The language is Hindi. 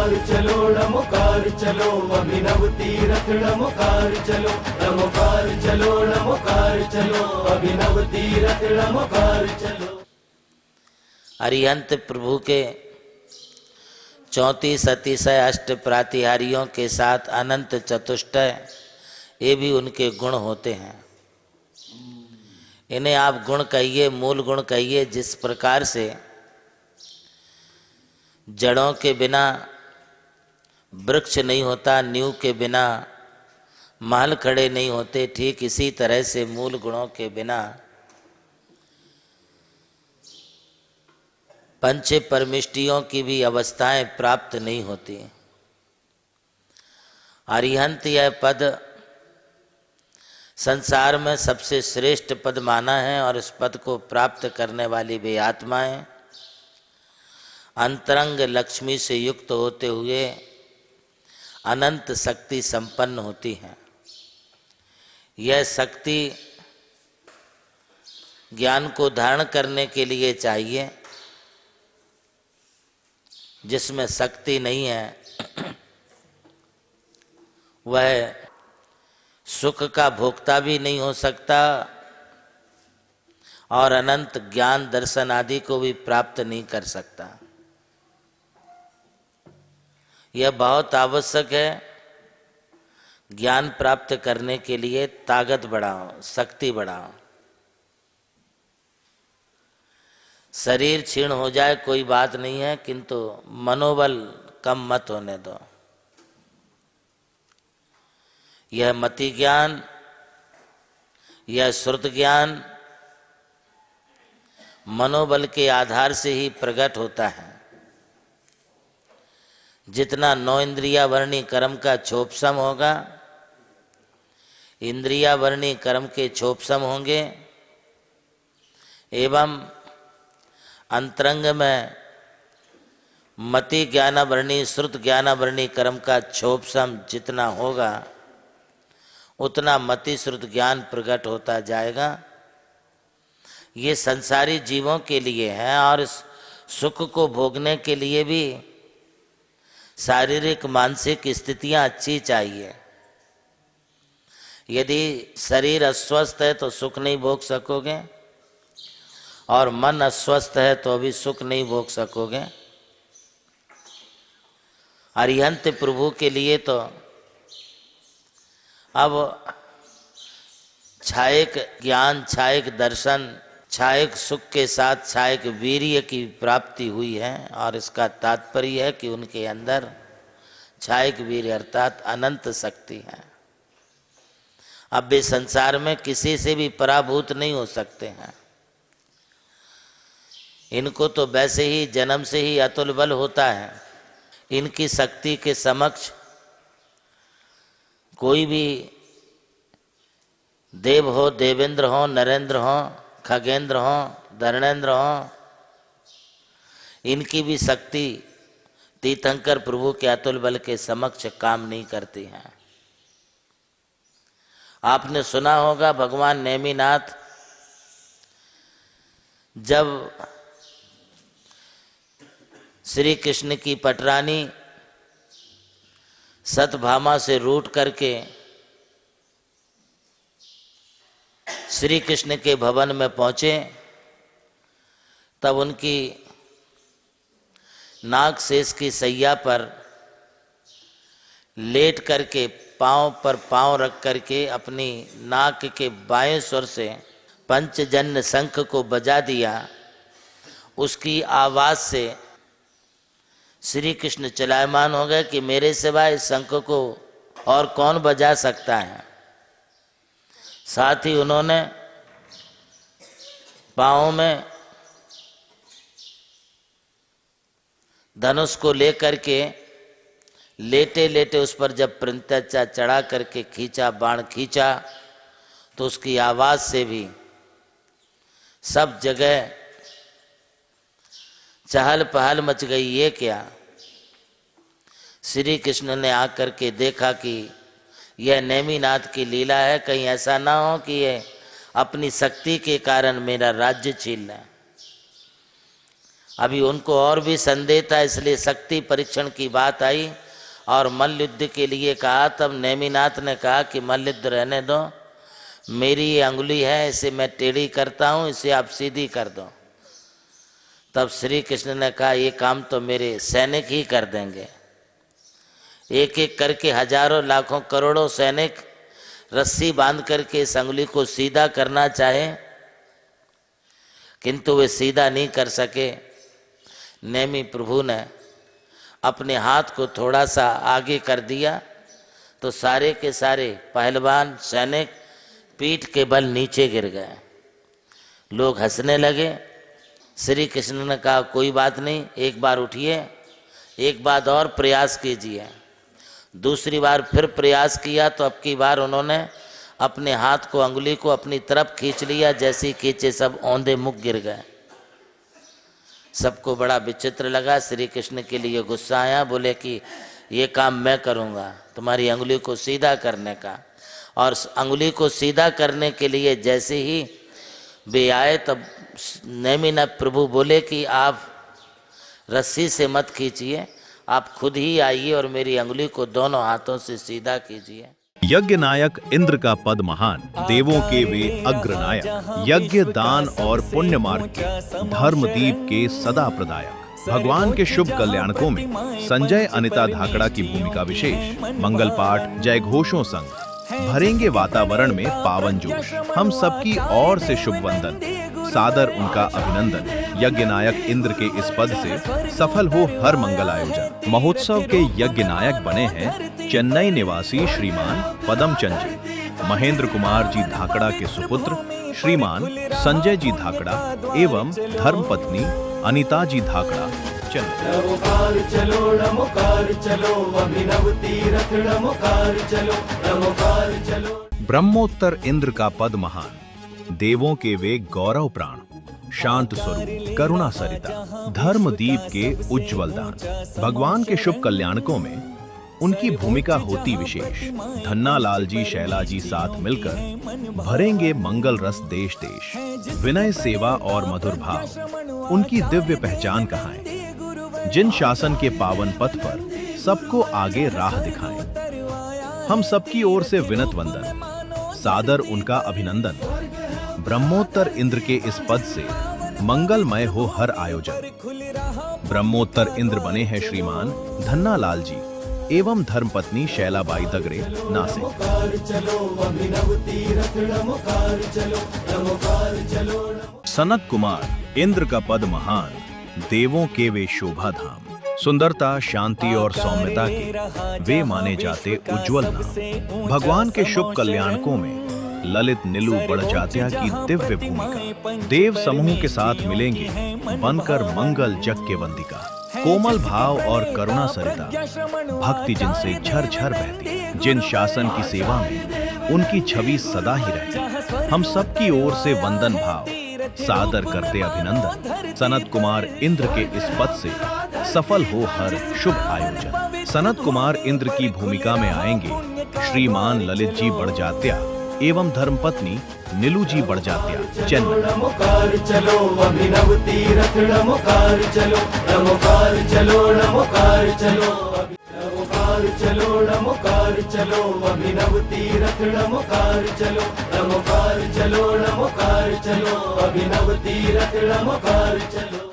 रमुकार चलो अभिनव तीरथ रमुकार चलो अभिनव तीरथ रमुकार चलो। अरिहंत प्रभु के 34 अतिशय अष्ट प्रातिहारियों के साथ अनंत चतुष्टय, ये भी उनके गुण होते हैं। इन्हें आप गुण कहिए, मूल गुण कहिए। जिस प्रकार से जड़ों के बिना वृक्ष नहीं होता, नींव के बिना महल खड़े नहीं होते, ठीक इसी तरह से मूल गुणों के बिना पंच परमिष्टियों की भी अवस्थाएं प्राप्त नहीं होती। अरिहंत यह पद संसार में सबसे श्रेष्ठ पद माना है और इस पद को प्राप्त करने वाली वे आत्माएं अंतरंग लक्ष्मी से युक्त होते हुए अनंत शक्ति संपन्न होती हैं। यह शक्ति ज्ञान को धारण करने के लिए चाहिए। जिसमें शक्ति नहीं है वह सुख का भोक्ता भी नहीं हो सकता और अनंत ज्ञान दर्शन आदि को भी प्राप्त नहीं कर सकता। यह बहुत आवश्यक है। ज्ञान प्राप्त करने के लिए ताकत बढ़ाओ, शक्ति बढ़ाओ। शरीर क्षीण हो जाए कोई बात नहीं है, किंतु मनोबल कम मत होने दो। यह मति ज्ञान, यह श्रुत ज्ञान मनोबल के आधार से ही प्रकट होता है। जितना 9 इंद्रिया वर्णी कर्म का छोपसम होगा, इंद्रिया वर्णी कर्म के छोपसम होंगे, एवं अंतरंग में मति ज्ञानावरणी श्रुत ज्ञानावरणी कर्म का छोपसम जितना होगा उतना मति श्रुत ज्ञान प्रकट होता जाएगा। ये संसारी जीवों के लिए है और इस सुख को भोगने के लिए भी शारीरिक मानसिक स्थितियां अच्छी चाहिए। यदि शरीर अस्वस्थ है तो सुख नहीं भोग सकोगे और मन अस्वस्थ है तो भी सुख नहीं भोग सकोगे। अरिहंत प्रभु के लिए तो अब छायक ज्ञान, छायक दर्शन, छायक सुख के साथ छायक वीर्य की प्राप्ति हुई है और इसका तात्पर्य है कि उनके अंदर छायक वीर्य अर्थात अनंत शक्ति है। अब वे संसार में किसी से भी पराभूत नहीं हो सकते हैं। इनको तो वैसे ही जन्म से ही अतुल बल होता है। इनकी शक्ति के समक्ष कोई भी देव हो, देवेंद्र हो, नरेंद्र हो, खगेंद्र हो, धर्मेंद्र हो, इनकी भी शक्ति तीर्थंकर प्रभु के अतुल बल के समक्ष काम नहीं करती है। आपने सुना होगा भगवान नेमिनाथ जब श्री कृष्ण की पटरानी सतभामा से रूठ करके श्री कृष्ण के भवन में पहुंचे, तब उनकी नाग शेष की सैया पर लेट करके पांव पर पांव रख करके अपनी नाक के बाएं स्वर से पंचजन्य शंख को बजा दिया। उसकी आवाज से श्री कृष्ण चलायमान हो गए कि मेरे सिवाय इस शंख को और कौन बजा सकता है। साथ ही उन्होंने पांव में धनुष को लेकर के लेटे लेटे उस पर जब प्रत्यंचा चढ़ा करके खींचा, बाण खींचा, तो उसकी आवाज से भी सब जगह चहल पहल मच गई। ये क्या? श्री कृष्ण ने आकर के देखा कि यह नेमिनाथ की लीला है, कहीं ऐसा ना हो कि ये अपनी शक्ति के कारण मेरा राज्य छीन लें। अभी उनको और भी संदेह था, इसलिए शक्ति परीक्षण की बात आई और मल्ल युद्ध के लिए कहा। तब नेमिनाथ ने कहा कि मल्ल युद्ध रहने दो, मेरी ये अंगुली है, इसे मैं टेढ़ी करता हूँ, इसे आप सीधी कर दो। तब श्री कृष्ण ने कहा ये काम तो मेरे सैनिक ही कर देंगे। एक एक करके हजारों लाखों करोड़ों सैनिक रस्सी बांध करके इस अंगुली को सीधा करना चाहे, किंतु वे सीधा नहीं कर सके। नेमी प्रभु ने अपने हाथ को थोड़ा सा आगे कर दिया तो सारे के सारे पहलवान सैनिक पीठ के बल नीचे गिर गए। लोग हंसने लगे। श्री कृष्ण ने कहा कोई बात नहीं, एक बार उठिए, एक बार और प्रयास कीजिए। दूसरी बार फिर प्रयास किया तो अब की बार उन्होंने अपने हाथ को, अंगुली को अपनी तरफ खींच लिया। जैसे ही खींचे सब औंधे मुख गिर गए। सबको बड़ा विचित्र लगा। श्री कृष्ण के लिए गुस्सा आया, बोले कि ये काम मैं करूँगा, तुम्हारी अंगुली को सीधा करने का। और अंगुली को सीधा करने के लिए जैसे ही वे आए तब नेमिनाथ प्रभु बोले कि आप रस्सी से मत खींचिए, आप खुद ही आइए और मेरी अंगुली को दोनों हाथों से सीधा कीजिए। यज्ञ नायक इंद्र का पद महान, देवों के वे अग्रनायक, यज्ञ दान और पुण्य मार्ग के धर्मदीप के सदा प्रदायक, भगवान के शुभ कल्याणकों में संजय अनिता धाकड़ा की भूमिका विशेष। मंगल पाठ जय घोषों संग भरेंगे वातावरण में पावन जोश। हम सबकी ओर से शुभ वंदन, सादर उनका अभिनंदन। यज्ञ नायक इंद्र के इस पद से सफल हो हर मंगल आयोजन। महोत्सव के यज्ञ नायक बने हैं चेन्नई निवासी श्रीमान पदमचंद जी, महेंद्र कुमार जी धाकड़ा के सुपुत्र श्रीमान संजय जी धाकड़ा एवं धर्मपत्नी अनिता जी धाकड़ा। नमोकार चलो, नमोकार चलो, अभिनव तीरथ नमोकार चलो, नमोकार चलो। ब्रह्मोत्तर इंद्र का पद महान, देवों के वे गौरव प्राण, शांत स्वरूप करुणा सरिता, धर्मदीप के उज्ज्वल दान। भगवान के शुभ कल्याणकों में उनकी भूमिका होती विशेष। धन्ना लाल जी शैला जी साथ मिलकर भरेंगे मंगल रस देश देश। विनय सेवा और मधुर भाव उनकी दिव्य पहचान कहाएं। जिन शासन के पावन पथ पर सबको आगे राह दिखाएं। हम सबकी ओर से विनत वंदन, सादर उनका अभिनंदन। ब्रह्मोत्तर इंद्र के इस पद से मंगलमय हो हर आयोजन। ब्रह्मोत्तर इंद्र बने हैं श्रीमान धन्ना लाल जी एवं धर्मपत्नी शैलाबाई दगरे नासिक। सनत कुमार इंद्र का पद महान, देवों के वे शोभा धाम। सुंदरता, शांति और सौम्यता के वे माने जाते उज्जवल नाम। भगवान के शुभ कल्याणकों में ललित नीलू बड़जात्या की दिव्य भूमिका। देव समूह के साथ मिलेंगे बनकर मंगल जग के वंदिका। कोमल भाव और करुणा सरिता भक्ति जिनसे झरझर बहती। जिन शासन की सेवा में उनकी छवि सदा ही रहती। हम सबकी ओर से वंदन भाव सादर करते अभिनंदन। सनत कुमार इंद्र के इस पद से सफल हो हर शुभ आयोजन। सनत कुमार इंद्र की भूमिका में आएंगे श्रीमान ललित जी बड़जात्या एवं धर्मपत्नी नीलू जी बड़जात्या चेन्नई। नमोकार चलो, अभिनव तीरथ नमोकार चलो, नमोकार चलो, नमोकार चलो। नमोकार चलो, नमोकार चलो, अभिनव तीरथ नमोकार चलो, नमोकार चलो, नमोकार चलो, अभिनव तीरथ नमोकार चलो।